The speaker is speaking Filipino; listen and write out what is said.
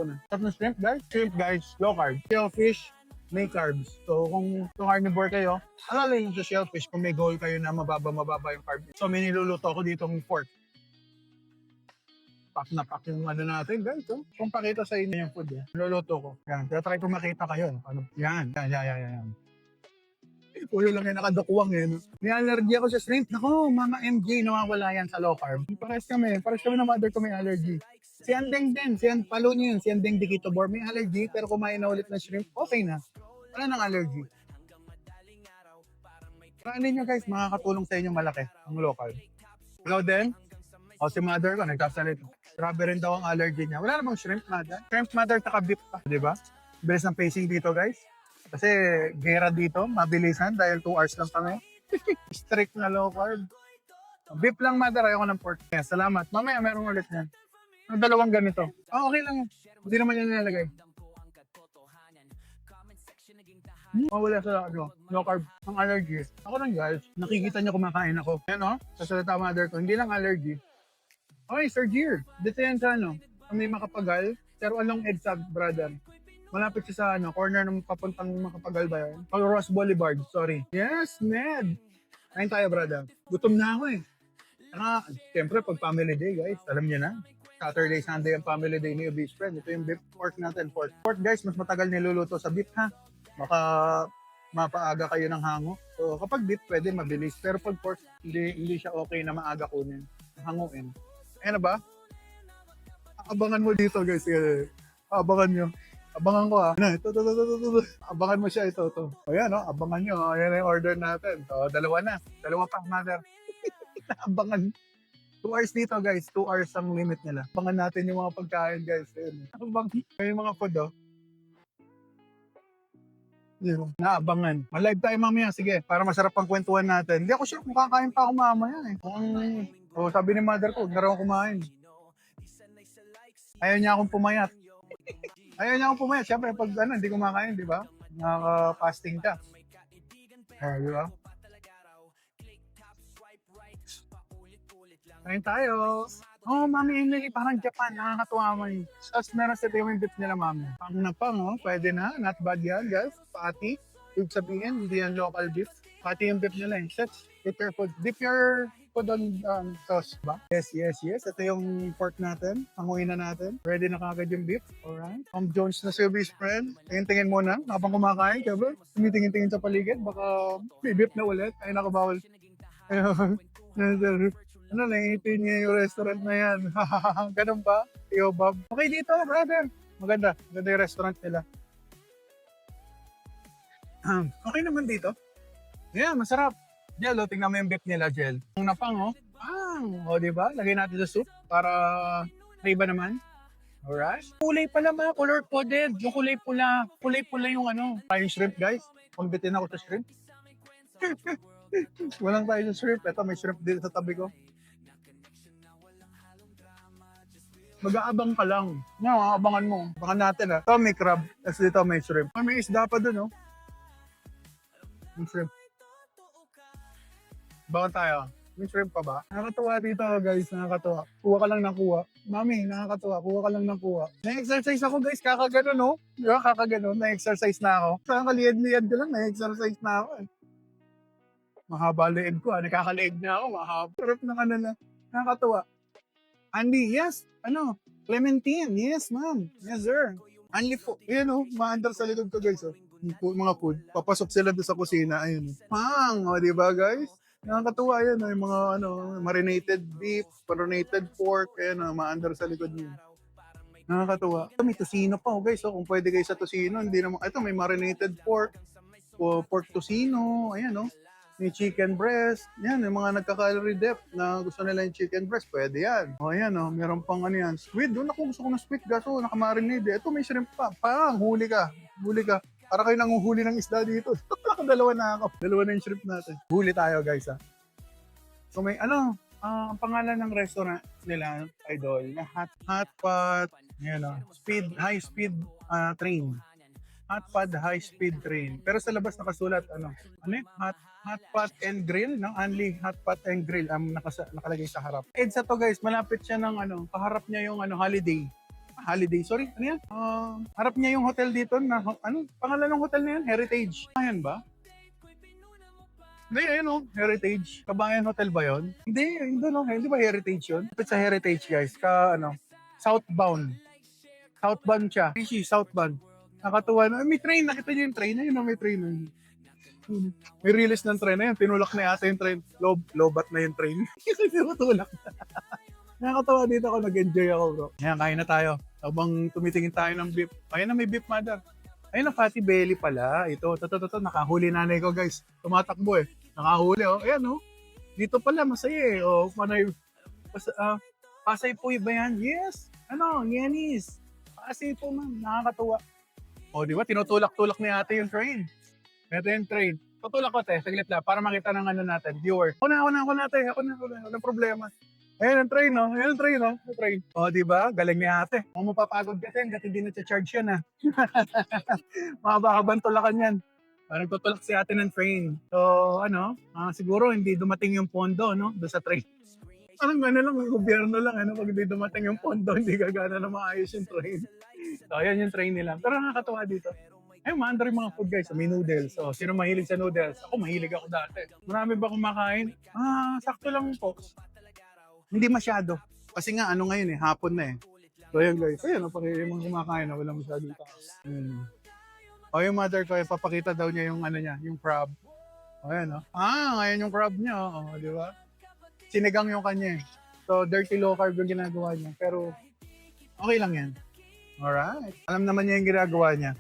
na. Sarap ng shrimp guys, low carb. Shellfish, may carbs. So kung carnivore kayo, alala yung sa shellfish kung may goal kayo na mababa yung carb. So may niluluto ako dito ng pork. Pack na pack yung ano natin guys. So, kung pakita sa inyo yung food, niluluto ko. Yan, try ko makita kayo. Ano? Yan. Puyo lang yung nakadukwang eh. No? May allergy ako sa shrimp. Naku, Mama MJ, nawawala yan sa low carb. Pares kami ng mother ko may allergy. Si Andeng din, palo niyo yun, si Andeng Dikito Bor, may allergy, pero kumain na ulit ng shrimp, okay na. Wala nang allergy. Kainin nyo guys, makakatulong sa inyo malaki ang low carb. Hello din, si mother ko, nagsasalit. Grabe rin daw ang allergy niya. Wala namang shrimp mother. Shrimp mother taka beef pa, di ba? Bilis ng pacing dito guys. Kasi gera dito, mabilisan dahil 2 hours lang kami. Strict na low carb. Beef lang mother, ayoko ng pork. Yeah, salamat. Mamaya meron ulit yan. Ang dalawang ganito. Okay lang. Hindi naman yan nilalagay. Wala sa low carb. Ang allergy. Ako lang guys, nakikita niyo kumakain ako. Yan sa salita mother ko, hindi lang allergy. Okay, Sir Gear. Dito yan sa may Makapagal, pero along EDSA, brother. Malapit siya sa corner ng papuntang Makapagal ba yun? Ross Boulevard, sorry. Yes, Ned. Kain tayo, brother. Gutom na ako eh. Siyempre, pag family day, guys, alam niyo na. Saturday, Sunday ang family day ni Beef Friend. Ito yung beef pork natin. Pork guys, mas matagal niluluto sa beef ha. Baka mapaaga kayo ng hango. So kapag beef, pwede mabilis. Pero pag pork, hindi siya okay na maaga kunin. Hanguin. Ayan na ba? Abangan mo dito guys. Abangan nyo. Abangan ko ha. Ito. Abangan mo siya ito. Ayan abangan nyo. Ayan na yung order natin. So, dalawa na. Dalawa pa, mother. Abangan. 2 hours dito guys. 2 hours ang limit nila. Abangan natin yung mga pagkain guys. Yung mga food naabangan. Live tayo mamaya. Sige, para masarap ang kwentuhan natin. Hindi ako sure kung kakain pa ako mamaya eh. Sabi ni mother ko, huwag na raw kumain. Ayaw niya akong pumayat. Siyempre, pag hindi kumakain, di ba? Nakaka-fasting ka. Di ba? Kain tayo. Mami Emily, parang Japan. Nakakatuwa mo yun. Tapos meron sa yung beef nila, mami. Pang pwede na. Not bad yan, guys. Pati. Ibig sabihin, hindi yan local beef. Pati yung beef nila eh. Sets, dip your food. Dip your food on sauce ba? Yes. Ito yung pork natin. Panguhin na natin. Ready na kagad yung beef. Alright. Jones na service friend. Tingin-tingin muna. Habang kumakain, kaya tumitingin-tingin sa paligid. Baka may beef na ulit. Ay, nakabawal. Nangipin niya yung restaurant na yan. Ganun ba? Yo, Bob. Okay dito, brother. Maganda yung restaurant nila. Okay naman dito. Yeah, masarap. Jel, tingnan mo yung beef nila, Jel. Ang napang, diba? Lagay natin sa soup para iba naman. Alright. Kulay pala mga color-coded. Yung kulay pula yung Tayong shrimp, guys. Pambitin ako sa shrimp. Walang tayo sa shrimp. Ito, may shrimp dito sa tabi ko. Mag-aabang ka lang. Abangan mo. Abangan natin Ito may crab. Tapos dito may shrimp. May isda pa dun May shrimp. Abangan tayo. May shrimp pa ba? Nakakatuwa dito guys. Nakakatuwa. Kuha ka lang ng kuha. Mami, nakakatuwa. Kuha ka lang ng kuha. Na-exercise ako guys. Kakaganon Diba? Kakaganon. Na-exercise na ako. Saan kaliyad-liyad ko lang. Na-exercise na ako Mahaba leeg ko Nakakaleeg na ako. Mahaba. Sarap ng na. Nakakatuwa. Andy, yes. Clementine. Yes, ma'am. Yes, sir. Only food. Maandar sa likod ko, guys. Mga food. Papasok sila doon sa kusina. Ayun. Diba, guys? Nakakatuwa yan. Yung mga, marinated beef, marinated pork. Ayun, maandar sa likod niyo. Nakakatuwa. May tocino pa, guys. Kung pwede kayo sa tocino, hindi naman. Ito, may marinated pork. Pork tocino. Ayan, May chicken breast. Yan, yung mga nagka-calorie depth na gusto nila yung chicken breast, pwede yan. Ayan, meron pang yan. Squid, gusto ko ng squid gaso, nakamarinade. Ito, may shrimp pa. Huli ka. Para kayo nanguhuli ng isda dito. Dalawa na ako. Dalawa na yung shrimp natin. Huli tayo, guys, So may, ang pangalan ng restaurant nila, idol, na hot pot, high speed train. Hot pot high speed train. Pero sa labas nakasulat, hot pot and grill, only hot pot and grill ang nakalagay sa harap. EDSA to guys, malapit siya ng kaharap niya yung holiday. Holiday, sorry, ano yan? Harap niya yung hotel dito na, ano, pangalan ng hotel na yan? Heritage. Ayan ba? Hindi, ayun o, Heritage. Kabayan Hotel ba yun? Hindi, hindi no, hindi ba Heritage yun? Kapit sa Heritage guys, southbound. Southbound siya. Rishi, southbound. Nakatuwa na, may train, nakita niyo yung train? Ayun o, may train. May release ng train na yun, tinulak na yata yung train. Lobat na yung train. Kasi tinutulak. Nakakatawa dito ako, nag-enjoy ako bro. Ayan, kain na tayo. Habang tumitingin tayo ng beef. Ayan na, may beef mother. Ayun na, fatty belly pala. Ito, nakahuli nanay ko guys. Tumatakbo eh. Nakahuli oh. Ayan oh. Dito pala, masaya eh. Oh, panay, Pasay po ba yan? Yes. Ano, Yanis. Pasay po man, nakakatuwa. Oh, di ba? Tinutulak-tulak ni ate yung train. Ito yung train. Tutulak ko te, saglit lang, para makita ng ano natin, viewer. Ako na. Walang problema. Ayan ang train, no? Ayan ang train, no? Ang train. O, di ba? Galing ni ate. Kung mapapagod kasi, hanggat hindi na-charge yan, ha? Makabakabang tulakan yan. Parang tutulak si ate ng train. So, siguro hindi dumating yung pondo, no? Doon sa train. Parang ano lang, yung gobyerno lang, ano? Pag hindi dumating yung pondo, hindi gagana na maayos yung train. So, ayan yung train nila. Pero nakakatawa dito. Ay, maandar yung mga food guys. May noodles. So, sino mahilig sa noodles? Ako, mahilig ako dati. Marami ba kumakain? Sakto lang po. Hindi masyado. Kasi nga, ano ngayon eh, hapon na eh. So, ayan guys. Ayan, yung mga kumakain na wala masyadong taas. O, yung mother ko, papakita daw niya yung ano niya, yung crab. O, ayan o. Ngayon yung crab niya. O, di ba? Sinigang yung kanya eh. So, dirty low carb yung ginagawa niya. Pero, okay lang yan. Alright. Alam naman niya yung ginagawa niya.